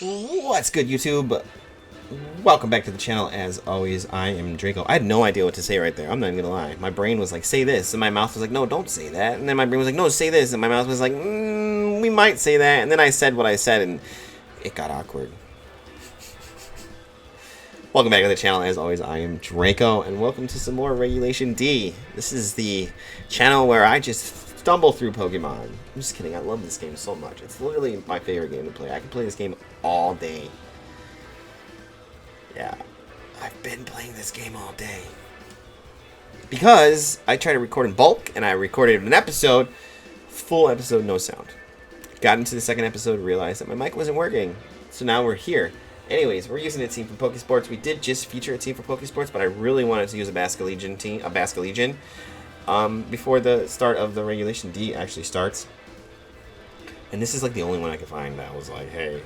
What's good, YouTube? Welcome back to the channel. As always, I am Draco. I had no idea what to say right there. I'm not even gonna lie. My brain was like, say this, and my mouth was like, no, don't say that. And then my brain was like, no, say this, and my mouth was like, we might say that. And then I said what I said, and it got awkward. Welcome back to the channel. As always, I am Draco, and welcome to some more Regulation D. This is the channel where I just stumble through Pokemon. I'm just kidding. I love this game so much. It's literally my favorite game to play. I can play this game all day. Yeah, I've been playing this game all day. Because I tried to record in bulk, and I recorded an episode, full episode, no sound. Got into the second episode, realized that my mic wasn't working. So now we're here. Anyways, we're using a team from Pokesports. We did just feature a team from Pokesports, but I really wanted to use a Basculegion team, before the start of the Regulation D actually starts. And this is like the only one I could find that was like, hey,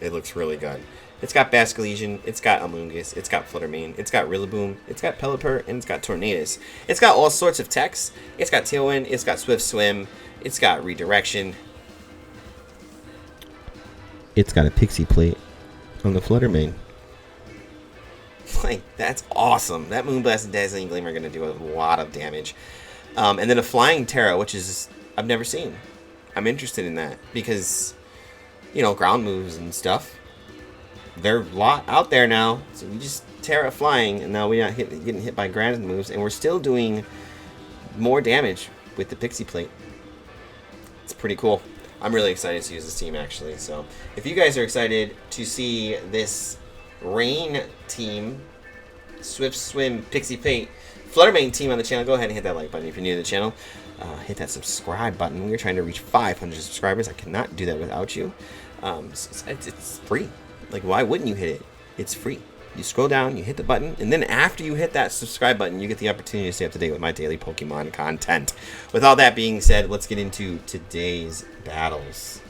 it looks really good. It's got Basculegion, it's got Amoonguss, it's got Fluttermane, it's got Rillaboom, it's got Pelipper, and it's got Tornadus. It's got all sorts of techs. It's got Tailwind, it's got Swift Swim, it's got Redirection. It's got a Pixie Plate on the Fluttermane. Like, that's awesome. That Moonblast and Dazzling Gleam are going to do a lot of damage. And then a Flying Terra, which is I've never seen. I'm interested in that because, you know, ground moves and stuff. They're a lot out there now. So we just Terra flying, and now we're not getting hit by ground moves, and we're still doing more damage with the Pixie Plate. It's pretty cool. I'm really excited to use this team, actually. So if you guys are excited to see this Rain team, Swift Swim, Pixie Plate, Fluttermane team on the channel, go ahead and hit that like button if you're new to the channel. Hit that subscribe button. We're trying to reach 500 subscribers. I cannot do that without you. It's free. Like, why wouldn't you hit it? It's free. You scroll down, you hit the button, and then after you hit that subscribe button, you get the opportunity to stay up to date with my daily Pokemon content. With all that being said, let's get into today's battles.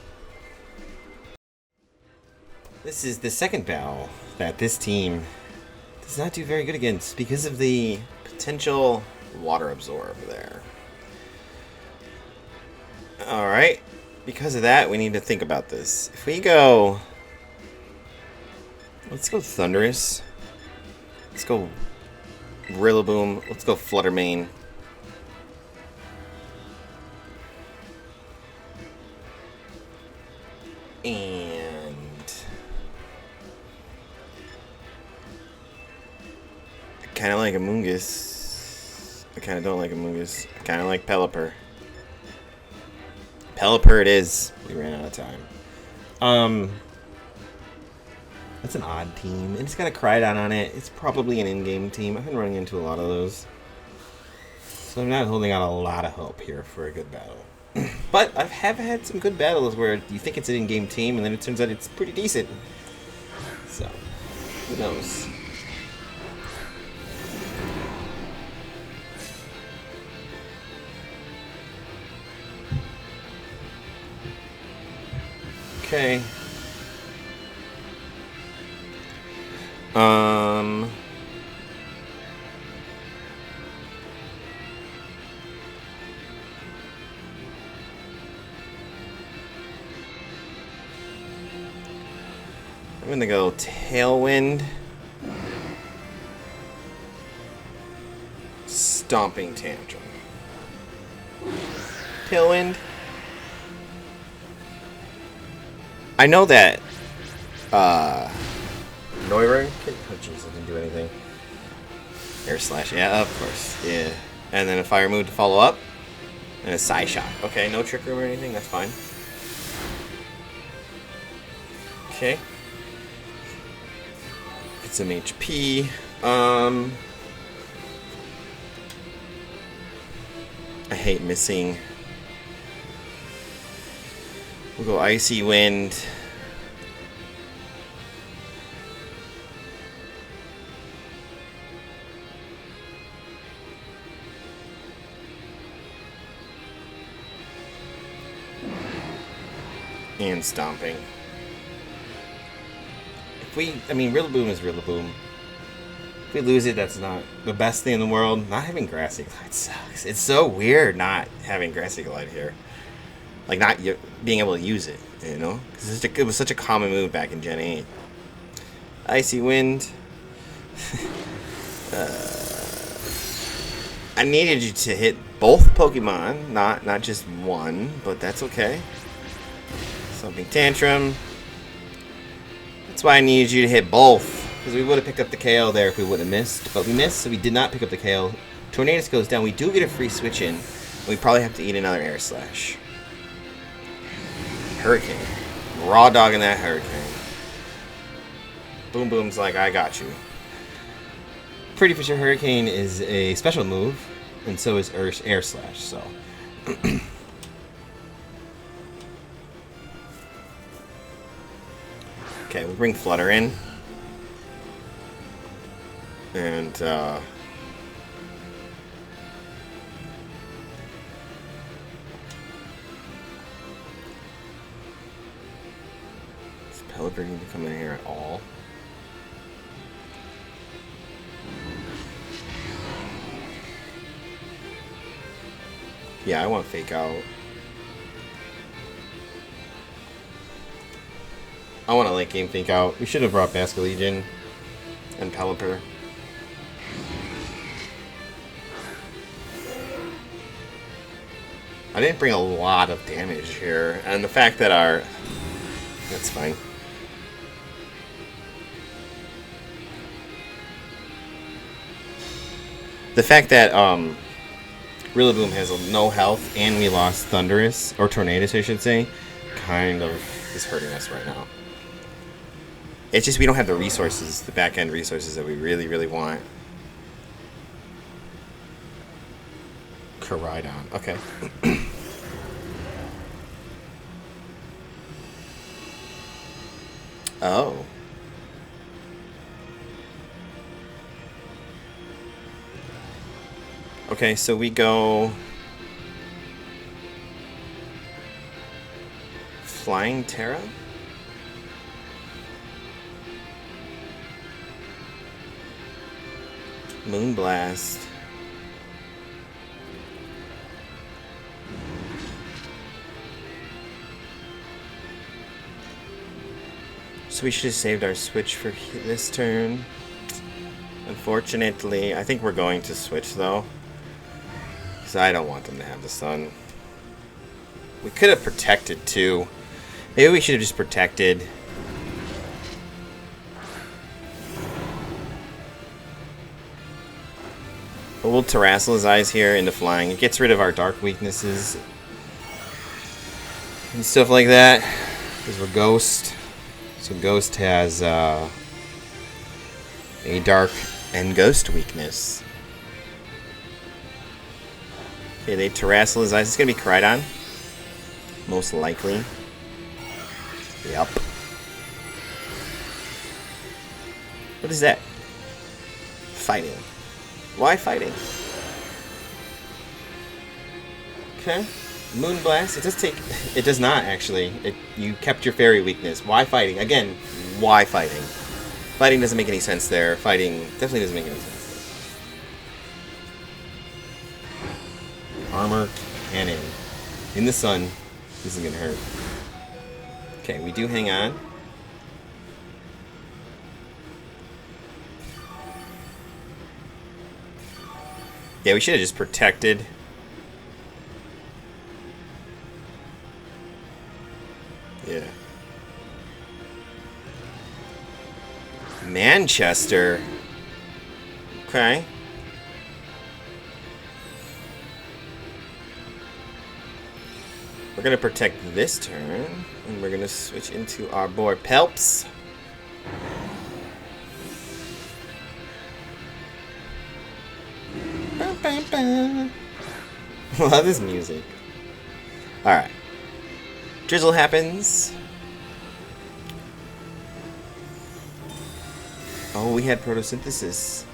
This is the second battle that this team does not do very good against because of the potential water absorb there. Alright, because of that, we need to think about this. If we go... Let's go Thundurus. Let's go Rillaboom. Let's go Fluttermane. And I kind of like Amoonguss. I kind of don't like Amoonguss. I kind of like Pelipper. Pelipper it is. We ran out of time. That's an odd team, and it's got a Crydon on it. It's probably an in-game team. I've been running into a lot of those. So I'm not holding out a lot of hope here for a good battle. But I have had some good battles where you think it's an in-game team, and then it turns out it's pretty decent. So, who knows? Okay. I'm gonna go Tailwind, Stomping Tantrum. Tailwind. I know that Noiring? Oh jeez, I didn't do anything. Air Slash, yeah, of course, yeah. And then a Fire Move to follow up, and a Psy Shock. Okay, no Trick Room or anything, that's fine. Okay. Get some HP. I hate missing. We'll go Icy Wind. And Stomping. I mean, Rillaboom is Rillaboom. If we lose it, that's not the best thing in the world. Not having Grassy Glide sucks. It's so weird not having Grassy Glide here. Like, not being able to use it, you know? Because it was such a common move back in Gen 8. Icy Wind. I needed you to hit both Pokemon, not just one, but that's okay. Something Tantrum. That's why I needed you to hit both. Because we would have picked up the KO there if we would have missed. But we missed, so we did not pick up the KO. Tornadus goes down. We do get a free switch in. We probably have to eat another Air Slash. Hurricane. Raw dog in that Hurricane. Boom Boom's like, I got you. Pretty for sure Hurricane is a special move, and so is Air Slash, so. Okay, we'll bring Flutter in. And, Pelipper need to come in here at all. Yeah, I want Fake Out. I want a late game Fake Out. We should have brought Basculegion and Pelipper. I didn't bring a lot of damage here, and the fact that our... That's fine. The fact that Rillaboom has no health and we lost Thundurus, or Tornadus I should say, kind of is hurting us right now. It's just we don't have the resources, the back end resources that we really, really want. Koraidon, okay. Oh. Okay, so we go Flying Terra? Moonblast. So we should have saved our switch for this turn. Unfortunately, I think we're going to switch though. Because I don't want them to have the sun. We could have protected too. Maybe we should have just protected. But we'll Terrassel his eyes here into flying. It gets rid of our dark weaknesses and stuff like that. Because we're Ghost. So Ghost has a dark and ghost weakness. Okay, they Terrassel his eyes. It's gonna be Koraidon. Most likely. Yep. What is that? Fighting. Why fighting? Okay. Moonblast. It does take. It does not actually. You kept your fairy weakness. Why fighting? Again, why fighting? Fighting doesn't make any sense there. Fighting definitely doesn't make any sense there. Armor cannon. In the sun. This is gonna hurt. Okay, we do hang on. Yeah, we should have just protected. Yeah. Manchester. Okay. We're going to protect this turn. And we're going to switch into our boy Pelps. Love this music. Alright. Drizzle happens. Oh, we had photosynthesis.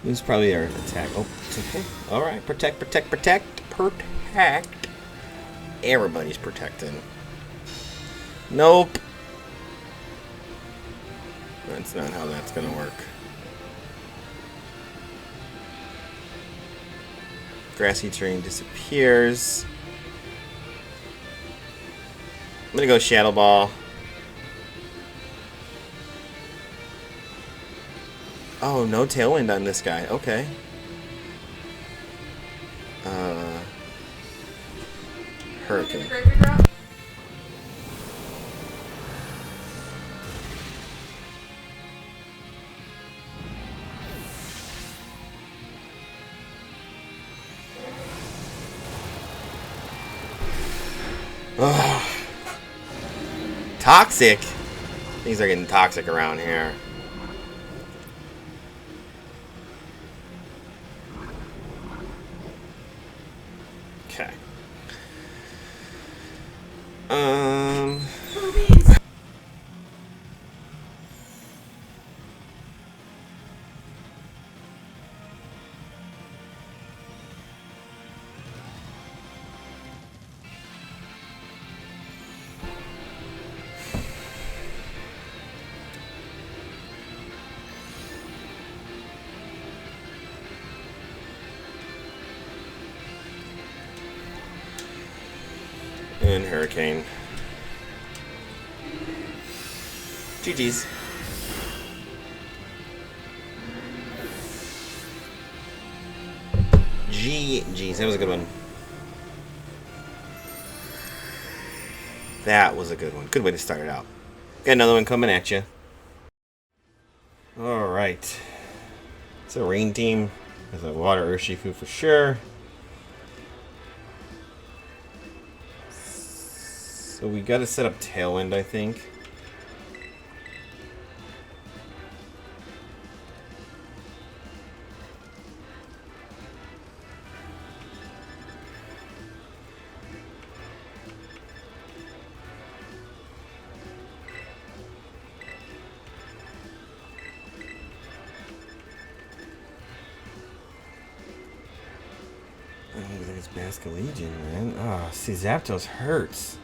This is probably our attack. Oh, it's okay. Alright. Protect, protect, protect. Protect. Everybody's protecting. Nope. That's not how that's gonna work. Grassy terrain disappears. I'm gonna go Shadow Ball. Oh, no Tailwind on this guy. Okay. Hurricane. Ugh. Toxic. Things are getting toxic around here. Okay. And Hurricane. GG's. GG's. That was a good one. That was a good one. Good way to start it out. Got another one coming at you. Alright. It's a rain team. There's a water Urshifu for sure. So we gotta set up Tailwind, I think. I don't think it's Basculegion, man. Oh, see, Zapdos hurts.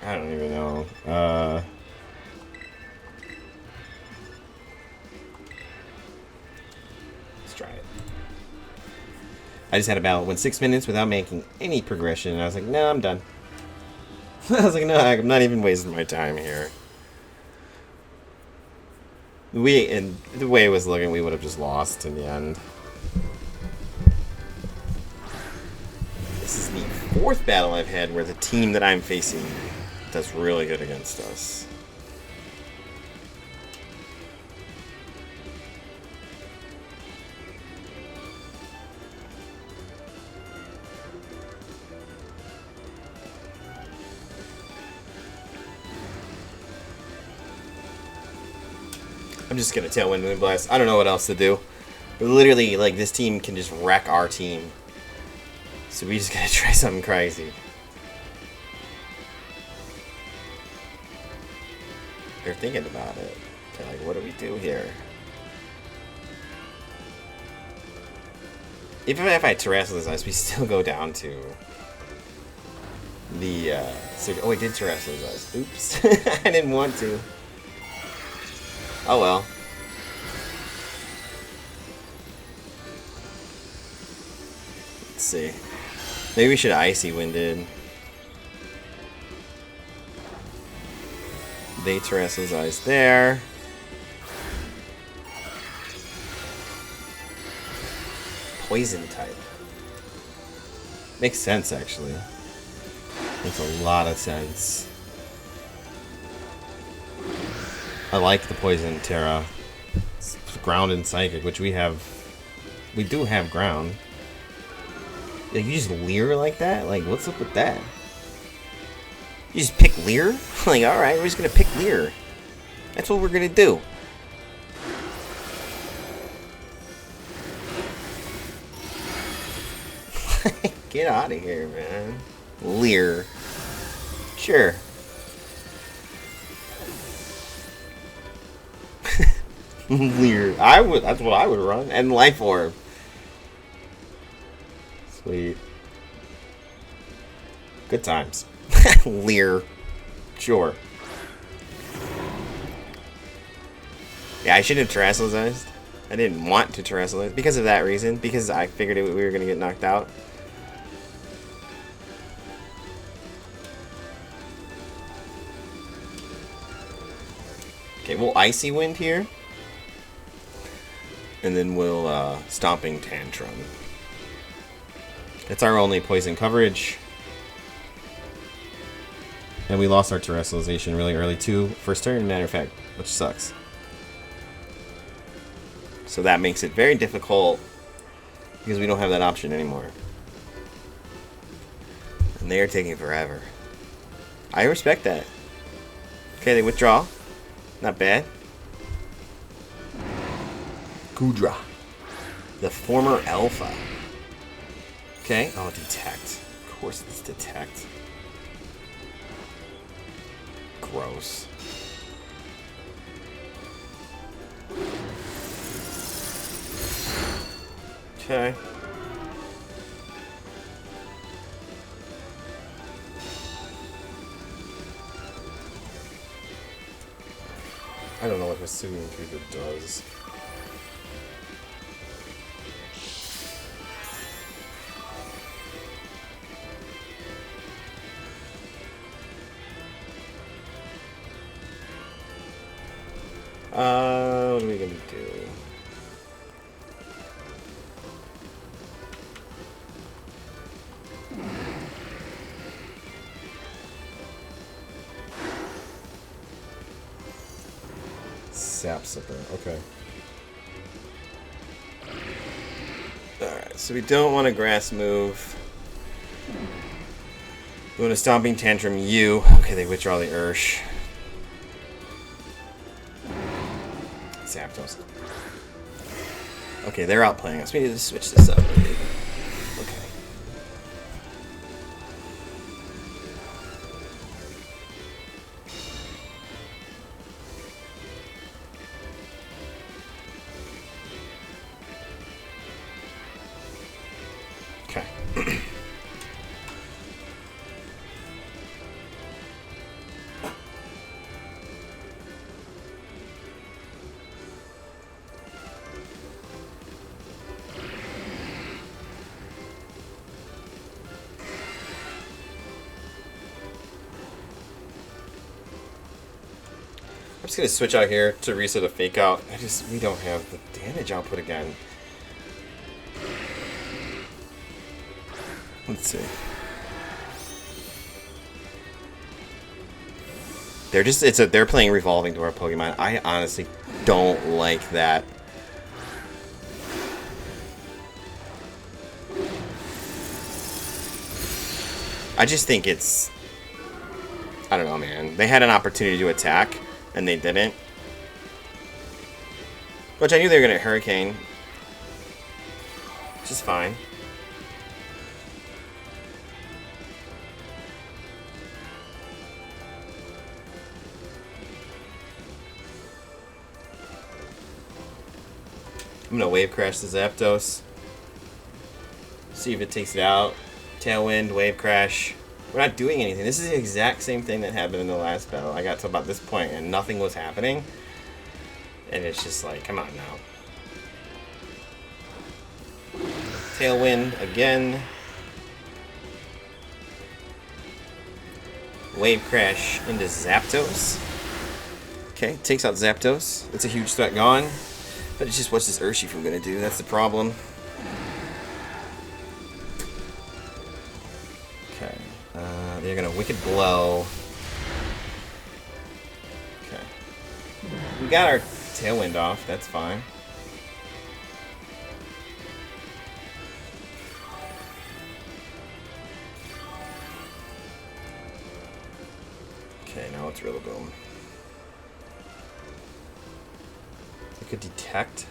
I don't even know. Let's try it. I just had a battle. Went 6 minutes without making any progression, and I was like, no, I'm done. I was like, no, I'm not even wasting my time here. And the way it was looking, we would have just lost in the end. This is the 4th battle I've had where the team that I'm facing does really good against us. I'm just gonna Tailwind Moonblast. I don't know what else to do. But literally, like, this team can just wreck our team. So we just gotta try something crazy. They're thinking about it. They're like, what do we do here? Even if I Terrestrialize Ice, we still go down to the, oh, I did Terrestrialize Ice. Oops. I didn't want to. Oh well. Let's see. Maybe we should Icy Winded. They Terrestrialize Ice there. Poison type. Makes sense, actually. Makes a lot of sense. I like the Poison Terra. It's ground and Psychic, which we have. We do have ground. Like, you just Leer like that? Like, what's up with that? You just pick Leer? Like, alright, we're just gonna pick Leer. That's what we're gonna do. Get out of here, man. Leer. Sure. Leer. That's what I would run. And Life Orb. Sweet. Good times. Leer. Sure. Yeah, I should have terrestrialized. I didn't want to terrestrialize because of that reason. Because I figured we were going to get knocked out. Okay, we'll Icy Wind here. And then we'll Stomping Tantrum. It's our only poison coverage. And we lost our terrestrialization really early too. First turn, matter of fact, which sucks. So that makes it very difficult because we don't have that option anymore. And they are taking forever. I respect that. Okay, they withdraw. Not bad. Kudra. The former alpha. Okay. Oh, detect. Of course it's detect. Gross. Okay. I don't know what Vesuvian Fever does. What are we gonna do? Sap Sipper, okay. Alright, so we don't want a grass move. We want a Stomping Tantrum U. Okay, they withdraw the Ursh. Zapdos. Okay, they're outplaying us. We need to switch this up. Okay. Okay. I'm just gonna switch out here to reset a fake out. We don't have the damage output again. Let's see. They're playing Revolving Door Pokemon. I honestly don't like that. I just think it's, I don't know, man. They had an opportunity to attack and they didn't. Which I knew they were gonna Hurricane. Which is fine. I'm gonna Wave Crash the Zapdos. See if it takes it out. Tailwind, Wave Crash. We're not doing anything. This is the exact same thing that happened in the last battle. I got to about this point and nothing was happening. And it's just like, come on now. Tailwind again. Wave Crash into Zapdos. Okay, takes out Zapdos. It's a huge threat gone. But it's just what's this Urshifu gonna do? That's the problem. Okay. They're gonna Wicked Blow. Okay. We got our Tailwind off, that's fine. Okay, now it's Rillaboom. They could detect.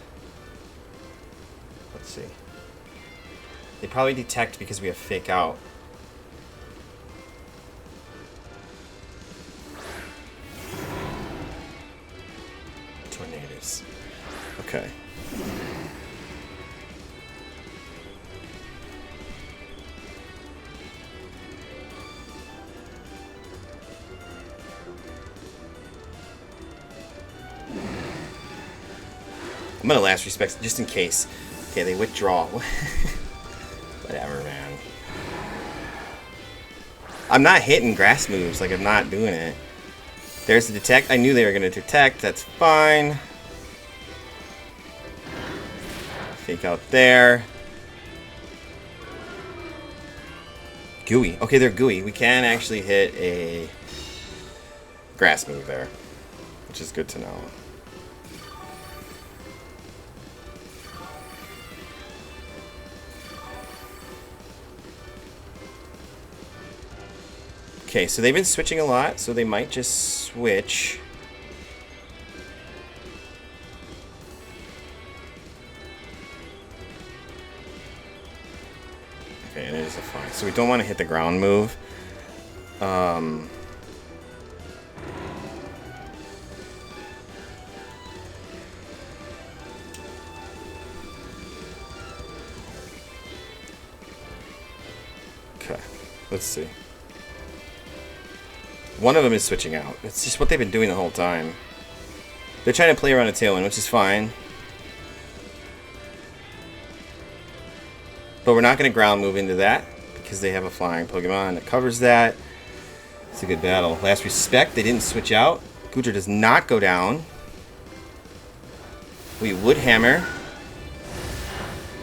Let's see. They probably detect because we have Fake Out. Tornadoes. Okay. I'm gonna last respects just in case. Okay, they withdraw. Whatever, man. I'm not hitting grass moves. Like, I'm not doing it. There's the detect. I knew they were gonna detect. That's fine. Fake out there. Gooey. Okay, they're gooey. We can actually hit a grass move there, which is good to know. Okay, so they've been switching a lot, so they might just switch. Okay, it is a fine. So we don't want to hit the ground move. Okay, let's see. One of them is switching out. It's just what they've been doing the whole time. They're trying to play around a Tailwind, which is fine. But we're not going to ground move into that because they have a flying Pokemon that covers that. It's a good battle. Last respect, they didn't switch out. Goodra does not go down. We would hammer.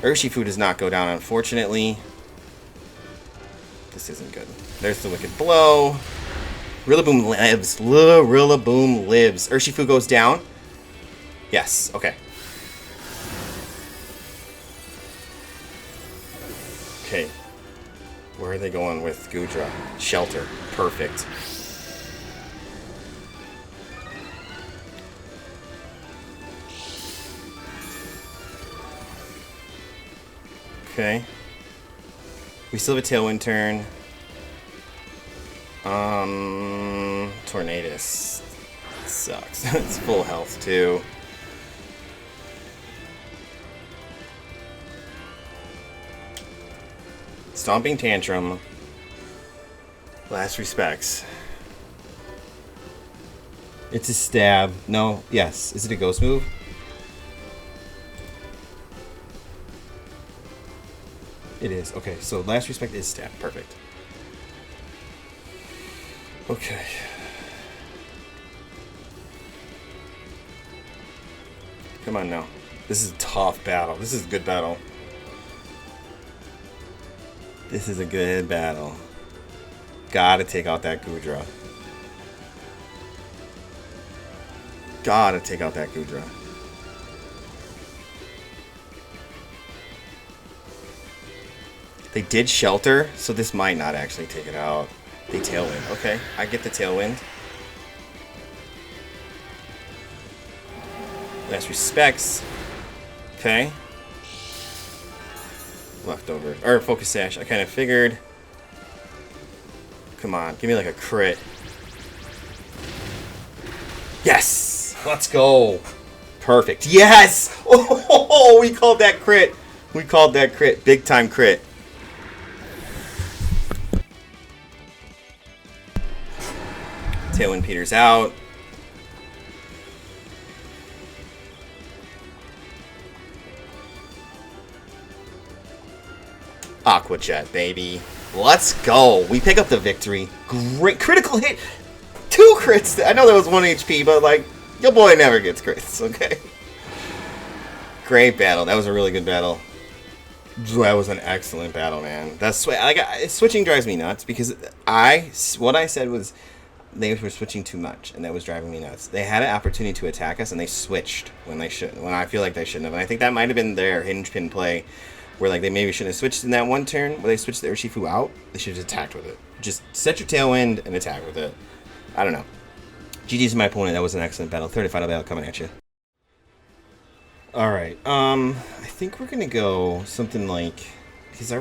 Urshifu does not go down, unfortunately. This isn't good. There's the Wicked Blow. Rillaboom lives. Rillaboom lives. Urshifu goes down. Yes, okay. Okay. Where are they going with Goodra? Shelter. Perfect. Okay. We still have a Tailwind turn. Tornadus sucks. It's full health too. Stomping Tantrum. Last respects. It's a stab. No. Yes. Is it a ghost move? It is. Okay, so last respect is stab. Perfect. Okay. Come on now. This is a tough battle. This is a good battle. This is a good battle. Gotta take out that Goodra. Gotta take out that Goodra. They did shelter, so this might not actually take it out. They Tailwind. Okay, I get the Tailwind. Last respects. Okay. Leftover. Or Focus Sash. I kind of figured. Come on, give me like a crit. Yes! Let's go. Perfect. Yes! Oh, we called that crit. We called that crit. Big time crit. Tailwind peters out. Aqua Jet, baby. Let's go. We pick up the victory. Great critical hit. 2 crits. I know that was 1 HP, but like, your boy never gets crits, okay? Great battle. That was a really good battle. That was an excellent battle, man. That's switching drives me nuts because what I said was they were switching too much, and that was driving me nuts. They had an opportunity to attack us, and they switched when they shouldn't. When I feel like they shouldn't have, and I think that might have been their hinge pin play, where like they maybe shouldn't have switched in that one turn where they switched the Urshifu out. They should have attacked with it. Just set your Tailwind and attack with it. I don't know. GG's my opponent. That was an excellent battle. 30 final battle coming at you. All right. I think we're gonna go something like because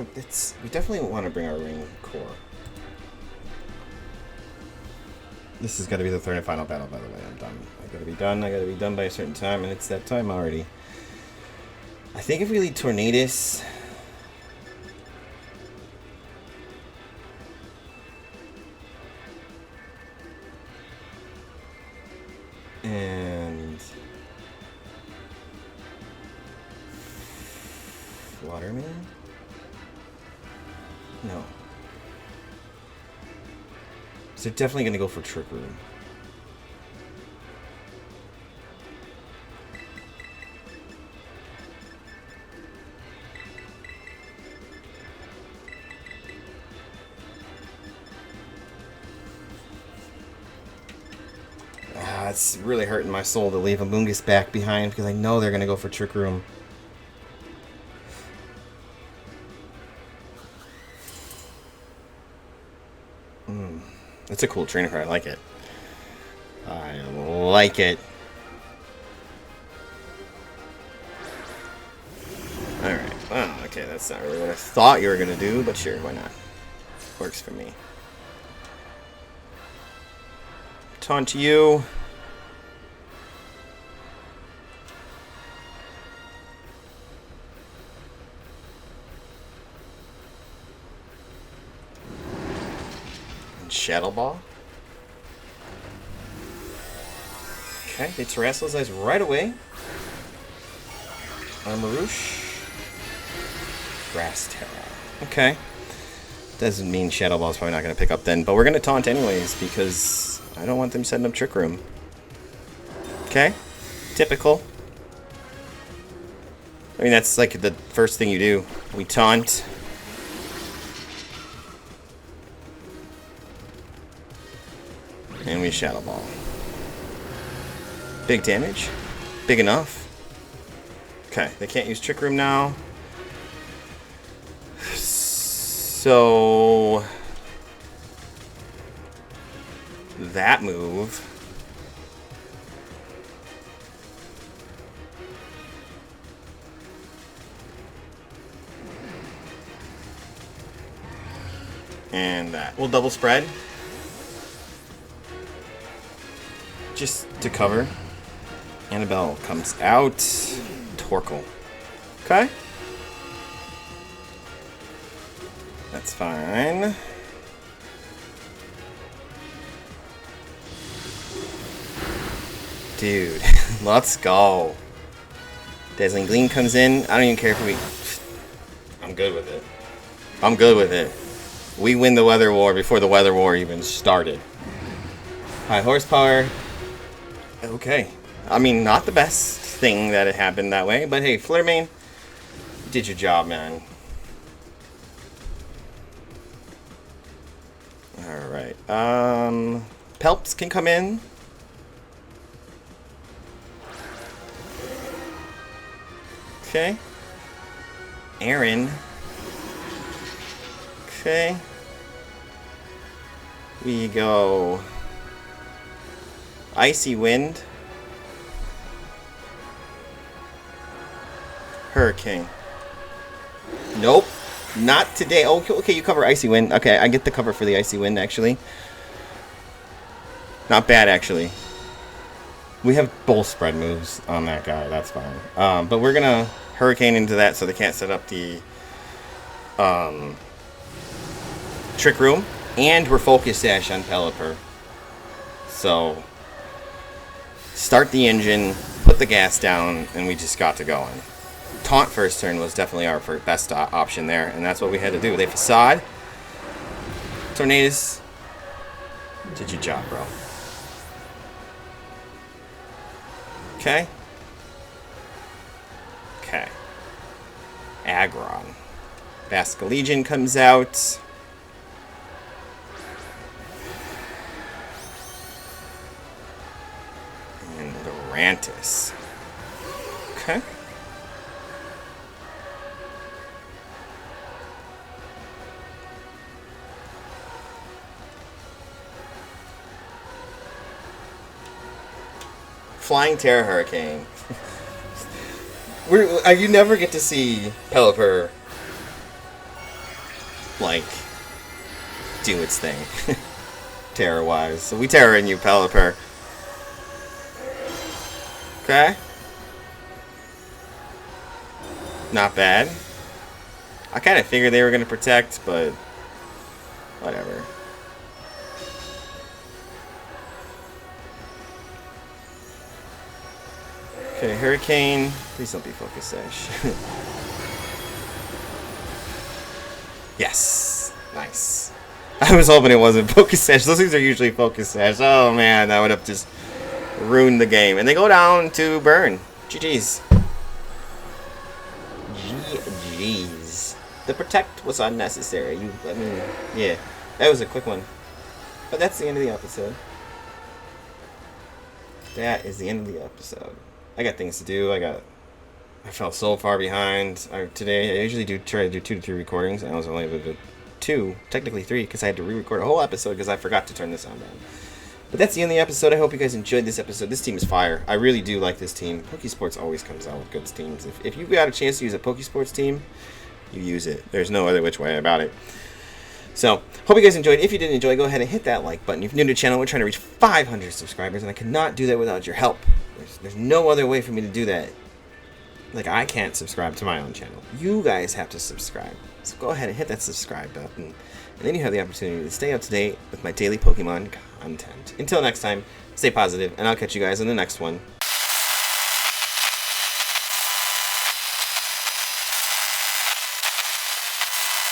we definitely want to bring our ring core. This has got to be the third and final battle, by the way. I'm done. I gotta be done. I gotta be done by a certain time, and it's that time already. I think if we lead Tornadus. And water, man? No. So they're definitely going to go for Trick Room. It's really hurting my soul to leave a Moongus back behind because I know they're going to go for Trick Room. It's a cool trainer card. I like it. I like it. Alright. Well, okay, that's not really what I thought you were going to do, but sure, why not? Works for me. Taunt you. Shadow Ball. Okay, they Terrasilize right away. Armarouche. Grass Terra. Okay. Doesn't mean Shadow Ball's probably not going to pick up then, but we're going to taunt anyways because I don't want them setting up Trick Room. Okay. Typical. I mean, that's like the first thing you do. We taunt. And we Shadow Ball. Big damage. Big enough. Okay, they can't use Trick Room now. So that move. And that. We'll double spread. Just to cover. Annabelle comes out. Torkoal. Okay. That's fine. Dude, let's go. Dazzling Gleam comes in. I don't even care if we... I'm good with it. I'm good with it. We win the Weather War before the Weather War even started. High horsepower. Okay. I mean, not the best thing that it happened that way, but hey, Flirmane, you did your job, man. Alright. Pelps can come in. Okay. Aaron. Okay. We go Icy Wind. Hurricane. Nope. Not today. Oh, okay, you cover Icy Wind. Okay, I get the cover for the Icy Wind, actually. Not bad, actually. We have both spread moves on that guy. That's fine. But we're going to Hurricane into that so they can't set up the Trick Room. And we're Focus Sash on Pelipper. So, start the engine, put the gas down, and we just got to going. Taunt first turn was definitely our best option there, and that's what we had to do. They Facade. Tornadus. Did your job, bro. Okay. Okay. Aggron. Basculegion comes out. And Lurantis. Okay. Flying Terra Hurricane. You never get to see Pelipper like do its thing, Terra-wise. So we Terra in you, Pelipper. Okay. Not bad. I kind of figured they were going to protect, but whatever. Okay, Hurricane. Please don't be Focus Sash. Yes. Nice. I was hoping it wasn't Focus Sash. Those things are usually Focus Sash. Oh, man. That would have just ruined the game. And they go down to burn. GG's. GG's. The protect was unnecessary. Yeah. That was a quick one. But that's the end of the episode. That is the end of the episode. I got things to do. I felt so far behind today. I usually try to do 2 to 3 recordings. I was only able to do 2, technically 3, because I had to re-record a whole episode because I forgot to turn the sound down. But that's the end of the episode. I hope you guys enjoyed this episode. This team is fire. I really do like this team. Pokesports always comes out with good teams. If you got a chance to use a Pokesports team, you use it. There's no other which way about it. So, hope you guys enjoyed. If you did enjoy, go ahead and hit that like button. If you're new to the channel, we're trying to reach 500 subscribers, and I cannot do that without your help. There's no other way for me to do that. Like, I can't subscribe to my own channel. You guys have to subscribe. So go ahead and hit that subscribe button. And then you have the opportunity to stay up to date with my daily Pokemon content. Until next time, stay positive, and I'll catch you guys in the next one.